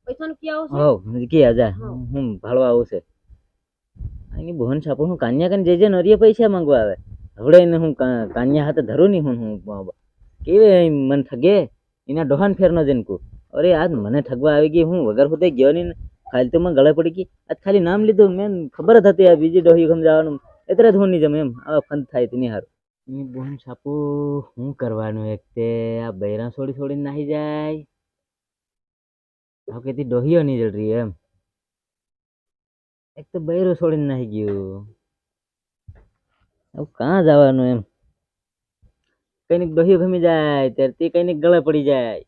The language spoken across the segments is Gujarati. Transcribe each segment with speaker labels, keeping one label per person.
Speaker 1: પૈસાનું કે આવું છે
Speaker 2: હો કી આજા હું ભાળવા આવું છે એની બોહન છાપો હું કાન્યા કન જે નરિયા પૈસા માંગવા આવે હવડે એને હું કાન્યા હાથે ધરું ની હું કેવે મન ઠગે એના ડોહાન ફેર ન જનકુ અરે આજ મને ઠગવા આવી ગઈ હું વગર હોતે ગયો ની ખાલી તો મને ગળે પડી ગઈ આજ ખાલી નામ લીધું મેં ખબર જ હતી આ બીજી ડોહી ગમ જવાનું એટલે જ હું નહીં જમ એમ આવા ફંદ થાય તેની હારું એની બોહન છાપો શું કરવાનું એક તે આ બૈરા છોડી છોડીને નાહી જાય કેતી ડોહીઓ નહીં જડ રહી એમ એક તો બૈરો છોડીને નાહી ગયું હવે કાં જવાનું એમ કઈક ડોહીઓ ગમી જાય ત્યારે તે કઈક ગળે પડી જાય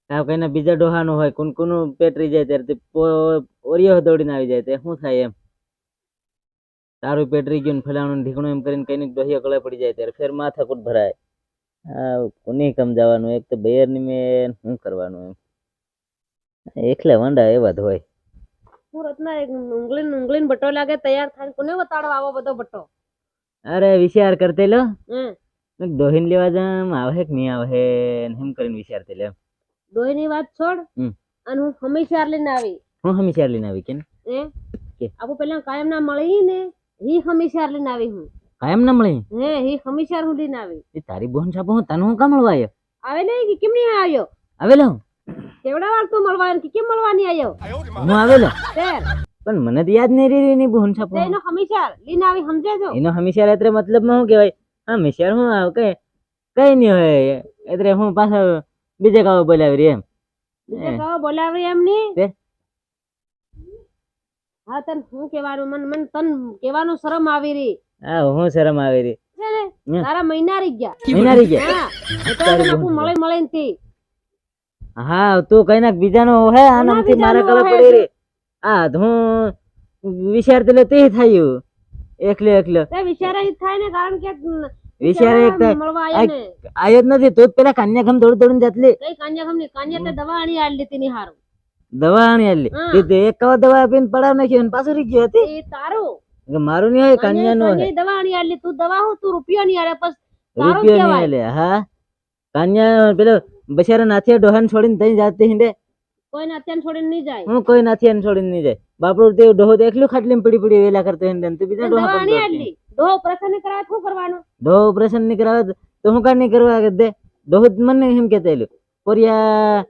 Speaker 2: આ કઈના બીજા ડોહાનો હોય કોનું પેટરી જાય ત્યારે તે ઓરિયો દોડીને આવી જાય તે શું થાય એમ તારું પેટરી ગયું ફલાણું ઢીકણું એમ કરીને કઈક ડોહીઓ ગળે પડી જાય ત્યારે ફેર માથાકૂટ ભરાય હા કોને કમ જવાનું એક તો બેર ની મેં શું કરવાનું એમ એકલા વંડા એવા જ હોય
Speaker 1: સુરતના ઉંગલીન બટો લાગે તૈયાર થાય કોને બતાડવા આવો બધો બટો
Speaker 2: અરે વિચાર કરતે લો
Speaker 1: હમ
Speaker 2: ડોહીને લેવા જામ આવે કે નહીં આવે એમ કરીને વિચારતે લે
Speaker 1: ડોહીની વાત છોડ અને હું હંમેશા લઈને આવી
Speaker 2: હું હંમેશા લઈને આવી કે
Speaker 1: આપું પેલા કાયમ ના મળી ને હી હંમેશા લઈને આવી હું
Speaker 2: કાયમ ના મળી
Speaker 1: હી હંમેશા હું લઈને આવી
Speaker 2: તારી બોન છાપો હું તને હું કા મળવા આવ્યો
Speaker 1: આવે નહીં કે કેમ નહીં આવ્યો
Speaker 2: આવેલો
Speaker 1: કેવડા વાર તું મળવા કે કેમ મળવાની આવ્યો
Speaker 2: હું આવેલો
Speaker 1: તેર
Speaker 2: પણ મને તો યાદ નહીં રહી ની બોન છાપો
Speaker 1: એનો હંમેશા લઈને આવી સમજે છો
Speaker 2: એનો હંમેશા એટલે મતલબ માં શું કહેવાય હંમેશા હું આવ કઈ નહીં હોય એટલે હું પાછો બીજે કાવ બોલાવી રહી એમ
Speaker 1: બીજે કાવ બોલાવી એમ ની હા તન હું કહેવાનું મન તન કહેવાનું શરમ આવી રહી
Speaker 2: હા હું શરમ આવી રહી
Speaker 1: તારા મહિના રહી ગયા હા મળે મળે થી
Speaker 2: હા તું કઈ નાખ બીજાનો હે આનાથી મારા કળે પડી રે આ હું વિચારતે લે તે થયું એકલે
Speaker 1: તે વિચાર જ થાય ને કારણ કે
Speaker 2: વિચાર એક આયો જ નથી તો પેલા કન્યા ઘમ દોડીને જાતલી
Speaker 1: કઈ કન્યા ઘમ ની કન્યા તે દવા આણી આલી તેની હારું
Speaker 2: દવા આણી આલી તે એક કવા દવા આપીને પડાવ નાખ્યો ને પાછું રહી ગયો હતી
Speaker 1: એ તારું
Speaker 2: મારું નહીં હોય કન્યા નો
Speaker 1: હોય દવા આણી આલી તું દવા હું તું રૂપિયો નહીં આલે બસ
Speaker 2: રૂપિયો નહીં આલે હા કન્યા પેલો બચારા નાથિયા ડોહાન છોડીને તઈ જાતી હિંડે
Speaker 1: કોઈ નાથિયાન છોડીને નહીં જાય
Speaker 2: હું કોઈ નાથિયાન છોડીને નહીં જાય બાપડો તે ડોહો એકલું ખાટલીમાં પડી વેલા કરતો હિંડે તું બીજા ડોહા
Speaker 1: આણી આલી ડોહો ઓપરેશન કરાવે શું કરવાનું
Speaker 2: ડોહો ઓપરેશન નહીં કરાવે તો હું કા નહીં કરવા દે ડોહો મને એમ કહેતા પોરિયા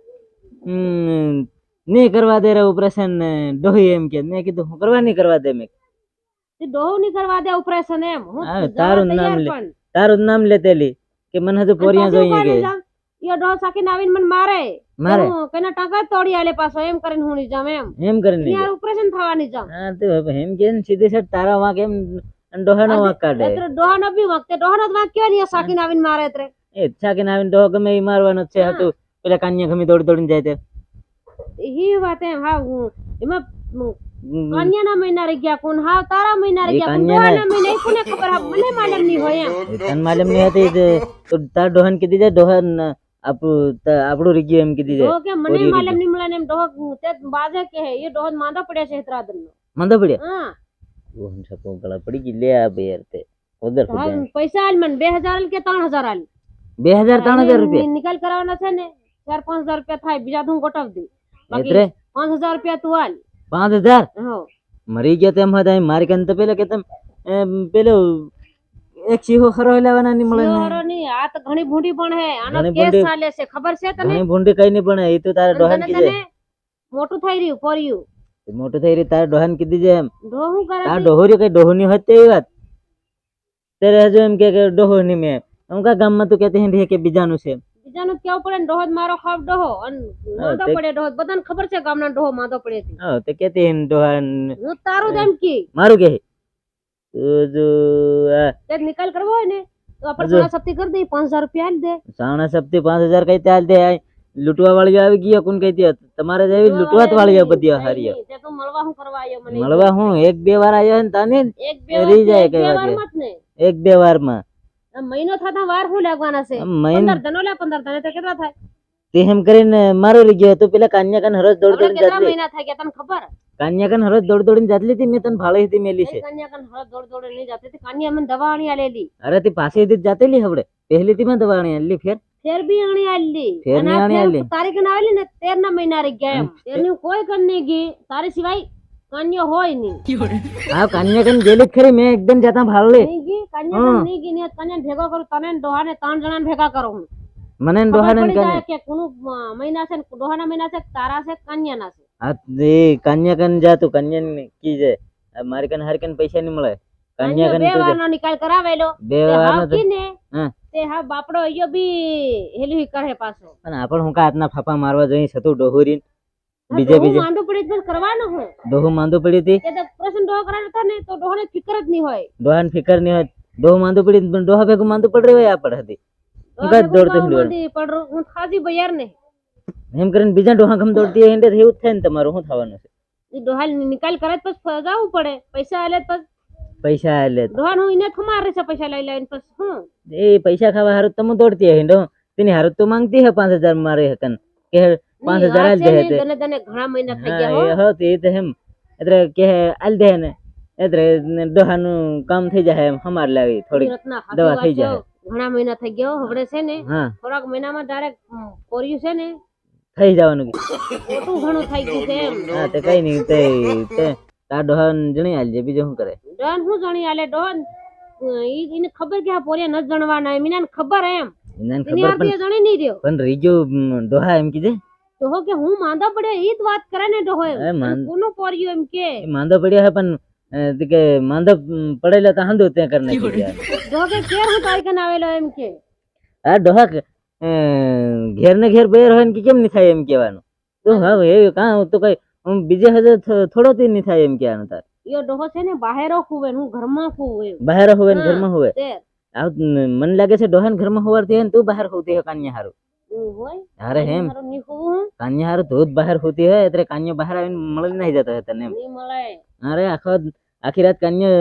Speaker 2: નહીં કરવા દે રે ઓપરેશન ડોહી એમ કે મેં કીધું હું કરવા નહીં કરવા દે મેં
Speaker 1: ડોહો નહીં કરવા દે ઓપરેશન એમ
Speaker 2: તારું નામ લેતેલી કે મને હજુ પોરિયા જોઈએ કે
Speaker 1: યો ડોહો સાકીને આવીને મને મારે કને ટાંકા તોડી આલે પાછો એમ કરીને હું જામ
Speaker 2: એમ કરીને
Speaker 1: યાર ઓપરેશન થવાની જામ
Speaker 2: હા તો એમ કે સીધે સટ તારા વાંક એમ ડોહાનો વાંક કાઢે
Speaker 1: એટલે ડોહાનો બી વાંક તે ડોહાનો વાંક કેવો નહીં સાકીને આવીને મારે એટલે
Speaker 2: એ સાકીને આવીને ડોહો ગમે એ મારવાનો છે હતું પેલા કાન્યા ગમે દોડીને જાય તે
Speaker 1: ઈ વાત એમ હા એમાં કન્યાના મહિના રહી ગયા કોણ હા તારા મહિના રહી ગયા ડોહાના મહિના કોને ખબર હા મને માલમ નહીં હોય એમ
Speaker 2: તન માલમ નહીં હતી તો તાર ડોહન કીધી જાય ડોહન આપણું રીગ્યું એમ કીધી જાય
Speaker 1: કે મને માલમ નહીં મળે એમ ડોહ તે બાજે કે એ ડોહ માંદો પડ્યા છે હેતરાદન નો
Speaker 2: માંદો પડ્યા
Speaker 1: હા
Speaker 2: ઓહન છપો ગળા પડી ગઈ લે આ બે યાર તે ઓદર
Speaker 1: પૈસા આલ મને 2000 આલ કે 3000 આલ
Speaker 2: 2000 રૂપિયા
Speaker 1: નિકાલ કરાવવાના છે ને 4-5000 રૂપિયા થાય બીજા તું ગોઠવ દે બાકી 5000 રૂપિયા તું આલ
Speaker 2: 5000 હો મરી ગયા તેમ હતા મારી કન તો પેલો કે તમ પેલો એક ચીહો ખરો લેવાના ની મળે
Speaker 1: ખરો ની આ તો ઘણી ભૂંડી પણ હે આનો કેસ ચાલે છે ખબર છે તને
Speaker 2: ઘણી ભૂંડી કઈ ની પણ એ તો તારા ડોહન કીધે
Speaker 1: મોટું થઈ રહ્યું પોર્યું
Speaker 2: મોટું થઈ રહ્યું તારા ડોહન કીધી છે એમ
Speaker 1: ડોહું કરે
Speaker 2: આ ડોહરી કઈ ડોહની હોત તે વાત તેરે હજુ એમ કે ડોહની મે હું કા ગામમાં તું કહેતી હે કે બીજાનું છે
Speaker 1: બીજાનું કેવું પડે ને ડોહો મારો ખાવ ડોહો અને માંદો પડે ડોહો બધાને ખબર છે ગામના ડોહો માંદો પડે છે
Speaker 2: હા તે કહેતી હે ડોહન
Speaker 1: હું તારું એમ કે
Speaker 2: મારું કે જો
Speaker 1: તે નિકાલ કરવો હોય ને તો આપણે સોના સપ્તી કરી દે 5000 રૂપિયા આલ દે
Speaker 2: સોના સપ્તી 5000 કઈ ચાલ દે લૂટવા વાળી આવી ગયો કોણ કહેતી તમારે જેવી લૂટવા વાળી બધી હારી
Speaker 1: તે તો મળવા હું કરવા આવ્યો મને
Speaker 2: મળવા હું એક બે વાર આવ્યો ને તાને
Speaker 1: એક બે
Speaker 2: રહી જાય કઈ
Speaker 1: વાર મત ને
Speaker 2: એક બે વાર માં
Speaker 1: મહિનો થતા વાર હું લાગવાના છે 15 દનો લે 15 દને તો કેટલા થાય
Speaker 2: તે એમ કરીને મારો લઈ ગયો તો પેલા કાન્યા કન હરજ દોડ દોડીને
Speaker 1: કેટલા મહિના થાય કે તને ખબર
Speaker 2: કાન્યા કન હરજ દોડ દોડીને જાતલી હતી મેં તને ભાળે હતી મેલી છે
Speaker 1: કાન્યા કન હરજ દોડ દોડીને નહીં જાતી હતી કાન્યા મને દવા આણી આલેલી
Speaker 2: અરે તે પાસેથી જાતેલી હવડે પહેલી થી મેં દવા આણી આલી ફેર
Speaker 1: ફેર બી આણી આલી
Speaker 2: ફેર
Speaker 1: અને
Speaker 2: ની
Speaker 1: આ
Speaker 2: આણી
Speaker 1: ફેર
Speaker 2: આલી?
Speaker 1: તારીખ ના આવેલી ને 13 ના મહિના રહી ગયા એમ તેની કોઈ કન્ને ગઈ તારી સિવાય કન્યા હોય નહીં
Speaker 2: હા કન્યા કન ગેલી જ ખરી મેં એકદમ જાતા ભાળલી
Speaker 1: નહીં ગઈ કન્યા નહીં ગઈ ને કન્યા ભેગો કરું તને ને ડોહા ને 3 જણા ભેગા કરો હું
Speaker 2: મને
Speaker 1: ખબર
Speaker 2: ડોહાને
Speaker 1: પડી
Speaker 2: કન
Speaker 1: જાય કે કોનું મહિના છે ને ડોહાના મહિના છે તારા છે કન્યા ના છે
Speaker 2: આ એ કન્યા કન જા તું કન્યા કી છે મારી કન હારી કન પૈસા નહીં મળે કન્યા
Speaker 1: કન્યા
Speaker 2: કન
Speaker 1: 2
Speaker 2: તું
Speaker 1: વાર નો નિકાલ કરાવેલો
Speaker 2: બે
Speaker 1: તે
Speaker 2: વાર
Speaker 1: હાવ કી ને
Speaker 2: હા
Speaker 1: તે હા બાપડો ઈયો બી હેલી કરે પાછો
Speaker 2: પણ આપણ હું કા હાથના ફાફા મારવા જઈ છતું ડોહુરીન
Speaker 1: હા,
Speaker 2: બીજે
Speaker 1: ડોહું
Speaker 2: બીજે
Speaker 1: માંદું પડી તો કરવાનું હું
Speaker 2: ડોહું માંદું પડી હતી
Speaker 1: કે તો પ્રશ્ન ડોહો કરાવે હતા ને તો ડોહાને ફિકર જ નહીં હોય
Speaker 2: ડોહાને ફિકર નહીં હોય ડોહું માંદું પડી પણ ડોહા ભેગું માંદું પડી રહ્યું હોય આપણ હતી હું કાંઈ દોડતો હિંડ્યો.
Speaker 1: પણ હું ખાધી બયાર ને
Speaker 2: એમ કરીને બીજા ડોહા ગમ દોડતી હોય એટલે એવું જ થાય ને તમારું શું થવાનું છે
Speaker 1: ઈ ડોહા નિકાલ કરે તો પછી જવું પડે પૈસા આલે તો
Speaker 2: પૈસા લે
Speaker 1: ડોહા નું એને ખમાર રહેશે પૈસા લઈ લઈને પછી હું
Speaker 2: એ પૈસા ખાવા હારું તમે દોડતી હોય હિંડો તેની હારું તો માંગતી હે 5000 મારે હકન કે 5000 આલ દે તે
Speaker 1: તને તને ઘણા મહિના થઈ
Speaker 2: હા
Speaker 1: ગયા
Speaker 2: એ હો તે તો એમ એટલે કે આલ દે ને એટલે ડોહાનું કામ થઈ જાય એમ હમાર લાવી થોડી
Speaker 1: રત્ના
Speaker 2: દવા થઈ
Speaker 1: હાચી વાત
Speaker 2: જાય.
Speaker 1: છે. ઘણા મહિના થઈ ગયો હવડે છે ને
Speaker 2: હા
Speaker 1: થોડાક મહિનામાં ડાયરેક્ટ કોર્યું છે ને
Speaker 2: થઈ જવાનું કે
Speaker 1: ખોટું ઘણું થઈ ગયું છે એમ
Speaker 2: હા તે કઈ નહીં તે તાર ડોહા જણી આલજે બીજું શું કરે
Speaker 1: ડોહન હું જાણી આલે ડોહન એને ખબર કે આ પોરિયા ન જણવાના એમ એને ખબર એમ
Speaker 2: એને
Speaker 1: એની
Speaker 2: ખબર
Speaker 1: આરતી જણી નહીં રહ્યો
Speaker 2: પણ રીજો ડોહા એમ કીધે
Speaker 1: ડોહો કે હું માંદા પડ્યા ઈ જ વાત કરે ને ડોહો એમ
Speaker 2: એ માંદ-
Speaker 1: કોનો પોરિયો એમ કે
Speaker 2: એ માંદો પડ્યો હે પણ તે કે માંદો પડેલા તો હાંધો ત્યાં કરી નાખી ગયા
Speaker 1: ડોહો કે કેર હું તારી કન આવેલો એમ કે
Speaker 2: આ ડોહા ઘેર ને ઘેર બેર હોય ને કે કેમ નહીં થાય એમ કહેવાનું તો હવે એ કાં તો કઈ બીજે હજે થોડો થી નહીં થાય એમ કહેવાનું તાર
Speaker 1: યો ડોહો છે ને બહારો ખુવે હું ઘરમાં ખુવે એમ
Speaker 2: બહાર હોવે ને
Speaker 1: હા.
Speaker 2: ઘરમાં હોવે
Speaker 1: તે
Speaker 2: મને લાગે છે ડોહા ઘરમાં હોવાથી હે ને તું બહાર હોતી હે કાન્યા હારું
Speaker 1: હોય
Speaker 2: અરે હેમ
Speaker 1: મારું ની ખુવું હું
Speaker 2: કાન્યા હારું તું જ બહાર હોતી હે એટલે કાન્યો બહાર આવીને મળી નહીં જતો હે તને એમ
Speaker 1: ની મળે
Speaker 2: અરે આખી રાત કાન્યો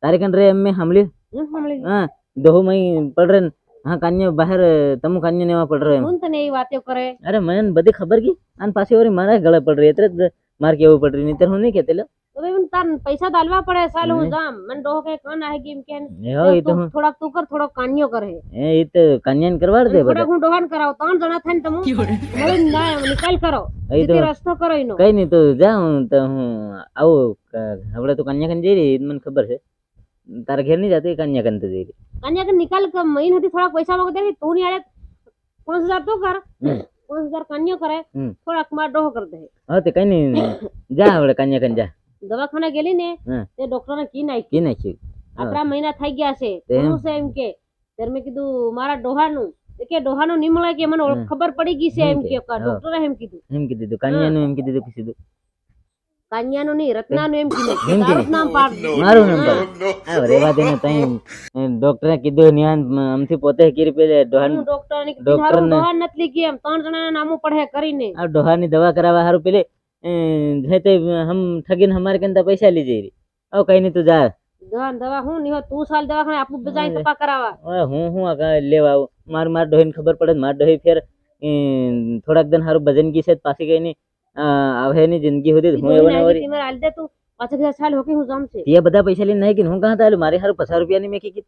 Speaker 2: તારી કન રે એમ મેં સાંભળ્યું
Speaker 1: હું સાંભળી
Speaker 2: હા ડોહો મય પડ રે ને હા કાન્યો બહાર તમે કાન્યો ને એવા પડ રહ્યો એમ
Speaker 1: હું તને એ વાતો કરે
Speaker 2: અરે મને બધી ખબર કી અને પાછી વળી મારા ગળે પડ રહી એટલે જ મારે કેવું પડ રહી નહીં હું નહીં કહેતી લે
Speaker 1: તો ભાઈ તાર પૈસા દાલવા પડે સાલ હું જામ મને ડોહો કે કાન આહે કેમ કે
Speaker 2: એ હો એ તો હું
Speaker 1: થોડાક તું કર થોડોક કાન્યો કરે
Speaker 2: એ તો કાન્યાને કરવાડ દે બધા
Speaker 1: થોડાક હું ડોહાન કરાવ 3 જણા થઈને તમે મળીને ના નિકાલ કરો
Speaker 2: એ તો
Speaker 1: તે રસ્તો કરો એનો
Speaker 2: કઈ નહીં તું જા હું તો હું આવું હવે તું કન્યા કન જઈ રહી એ મને ખબર છે તારા ઘેર નહીં જતી કન્યા કન તો જઈ રહી
Speaker 1: કાન્યા કે નિકાલ મહિન હતી થોડાક પૈસા માંગો દે તું ની આડે 5000 તું કર
Speaker 2: હમ.
Speaker 1: 5000 કાન્યો કરે
Speaker 2: હમ.
Speaker 1: થોડાક માર ડોહો કર દે
Speaker 2: હા તે કઈ નહીં જા હવે કન્યા કન જા
Speaker 1: દવાખાને ગયેલી ને
Speaker 2: હમ.
Speaker 1: તે ડોક્ટર ને કી નાખી
Speaker 2: કી નાખ્યું
Speaker 1: આટલા મહિના થઈ ગયા છે
Speaker 2: તેમ?
Speaker 1: કોનું છે એમ કે ત્યારે મેં કીધું મારા ડોહાનું એ કે ડોહાનું નહીં મળે કે મને ખબર પડી ગઈ છે એમ કે ડોક્ટરે એમ કીધું
Speaker 2: એમ કીધું તું કન્યાનું એમ કીધું તું કીધું
Speaker 1: કાન્યાનું નહીં રત્નાનું એમ કીધું
Speaker 2: એમ
Speaker 1: તારું જ
Speaker 2: કીધું?
Speaker 1: નામ પાડ દે.
Speaker 2: મારું નામ પાડ આ રેવા દે ને તઈ ડોક્ટરે કીધું નિહાન આમથી પોતે કીરી પેલે ડોહાન
Speaker 1: હું ડોક્ટર ને
Speaker 2: ડોક્ટર
Speaker 1: કીધું
Speaker 2: ને-
Speaker 1: ડોહા નથી લીધી એમ 3 જણાના નામો પડે કરીને
Speaker 2: આ ડોહાની દવા કરાવવા હારું પેલે જે તે હમ ઠગીને હમારે કંતા પૈસા લઈ જઈ રહી આવ કઈ નહીં તું જા
Speaker 1: દવા હું નહીં તું સાલ દવાખાને આપણું બજાઈ તપા કરાવવા
Speaker 2: હવે હું આ કાંઈ લેવા આવું માર ડોહીને ખબર પડે ને માર ડોહી ફેર થોડાક દિન હારું ભજન ગઈ છે તો પાછી કઈ નહીં હવે એની જિંદગી હતી હું એવો ને વળી
Speaker 1: તીમર આલ દે તું પાછા બીજા સાલ હોકી હું જામ છે
Speaker 2: તે બધા પૈસા લઈને નહીં કે હું કાં હતા મારી હારું 50 રૂપિયાની મેં કીધી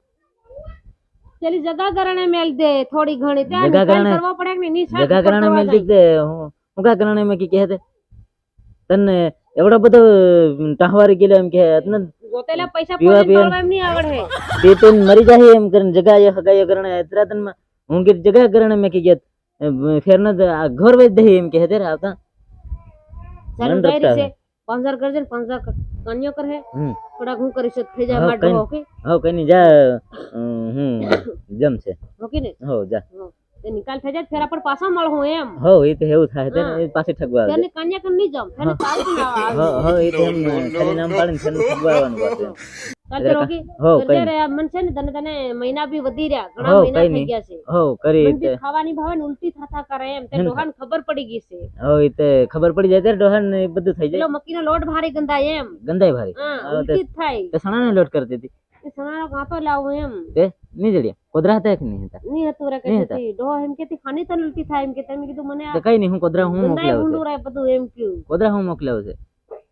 Speaker 1: પેલી જગા કરણે મેલ દે થોડી ઘણી ત્યાં
Speaker 2: જગા
Speaker 1: નિકાલ
Speaker 2: કરણે-
Speaker 1: કરવા પડે કે નહીં સાહેબ
Speaker 2: જગા કરણે મેં દીધે હું કા કરણે મેં કી કહે તને એવડો બધો ટાહવારી ગયેલો એમ કે તને
Speaker 1: ગોતેલા પૈસા
Speaker 2: પીવા
Speaker 1: પોતે
Speaker 2: પીવાનું.
Speaker 1: તોડવા એમ નહીં આવડે
Speaker 2: તે તો મરી જાય એમ કરીને જગા એ હગાયો કરણે એતરા તન હું કે જગા કરણે મેં કી ફેર ન ઘર વેચ દે એમ કે તેરે આવતા
Speaker 1: ચાલુ
Speaker 2: મન
Speaker 1: ડાયરી
Speaker 2: રખતા
Speaker 1: છે 5000 કરજે ને 5000 કન્યો કરે
Speaker 2: હમ
Speaker 1: થોડા હું કરી શકત થઈ જાય
Speaker 2: હા,
Speaker 1: માર
Speaker 2: કઈ-
Speaker 1: ડોહો કે
Speaker 2: હો કઈ નહીં જા હું જમશે
Speaker 1: હોકી ને
Speaker 2: હો જા
Speaker 1: તે નિકાલ થઈ જાય ફેર આપણે પાછા મળું એમ
Speaker 2: હો એ તો એવું થાય તેને એ પાછી ઠગવા આવે
Speaker 1: તેને કન્યા કન નહીં જામ તેને તારીખ ના આવે
Speaker 2: હો હો એ તો એમ ખાલી નામ પાડીને તેને ઠગવા આવવાનું પાછું
Speaker 1: ચાલ તે રોકી
Speaker 2: હો કઈ
Speaker 1: કરજે રે મન છે ને તને મહિના બી વધી રહ્યા ઘણા
Speaker 2: હો,
Speaker 1: મહિના
Speaker 2: કઈ
Speaker 1: થઈ
Speaker 2: નહીં.
Speaker 1: ગયા છે
Speaker 2: હો કરી
Speaker 1: મન બી ખાવાની ભાવે ને ઉલટી થતા કરે એમ તે
Speaker 2: હમ.
Speaker 1: ડોહાને ખબર પડી ગઈ છે
Speaker 2: હો એ તો ખબર પડી જાય ત્યારે ડોહાન ને એ બધું થઈ જાય
Speaker 1: પેલો મક્કીનો લોટ ભારી ગંધાય એમ
Speaker 2: ગંદાય ભારી
Speaker 1: હા
Speaker 2: હા,
Speaker 1: ઉલટી જ થાય
Speaker 2: તો સણાને લોટ કરતી હતી
Speaker 1: એ સણાનો કાંટો લાવું એમ
Speaker 2: તે નહીં જડ્યા કોદરા હતા કે નહીં હતા
Speaker 1: નહીં હતું રે
Speaker 2: નહીં
Speaker 1: કે ડોહો એમ કેતી ખાની તને ઉલટી થાય એમ કે તમે કીધું મને
Speaker 2: તો કઈ નહીં હું કોદરા હું
Speaker 1: ગંધાય
Speaker 2: મોકલાવું
Speaker 1: ઊંડું
Speaker 2: છે
Speaker 1: રહે બધું એમ કયું
Speaker 2: કોદરા હું મોકલાવું છે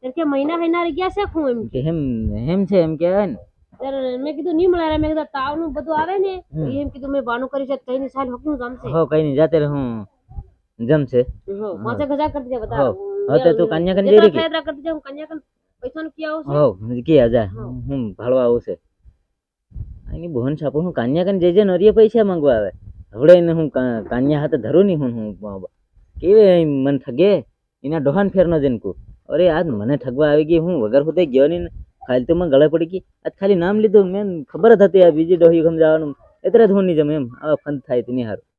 Speaker 1: એમ કે મહિના હેના રહી ગયા છે હું એમ
Speaker 2: કે હેમ હેમ છે એમ કહેવાય ને
Speaker 1: ત્યારે મેં કીધું નહીં મળે મેં કીધું તાવનું બધું આવે ને એમ કીધું મેં બાનું કરી છે કઈ ની સાલ હકનું જમશે
Speaker 2: હો કઈ નહીં જાતે હું જમશે
Speaker 1: 5,000 કરી દે બધા
Speaker 2: હવે તું કન્યા કન જઈ રહી કે
Speaker 1: એટલા કરી દે હું કન્યા કન પૈસા નું ક્યાં આવશે
Speaker 2: હો કે આજા હું ભાળવા આવશે આની બોન છાપો હું કન્યા કન જઈ નરીએ પૈસા માંગવા આવે હવે એને હું કન્યા હાથે ધરું નહીં હું કેવે મન ઠગે એના ડોહાન ફેર ન જનકુ અરે આજ મને ઠગવા આવી ગઈ હું વગર હોતે ગયો નહીં ખાલી તો મને ગળે પડી ગઈ આજ ખાલી નામ લીધું મેં ખબર જ હતી આ બીજી ડોહી સમજાવવાનું એટલે જ હું નહીં જમ એમ આવા ફંદ થાય તેની હારું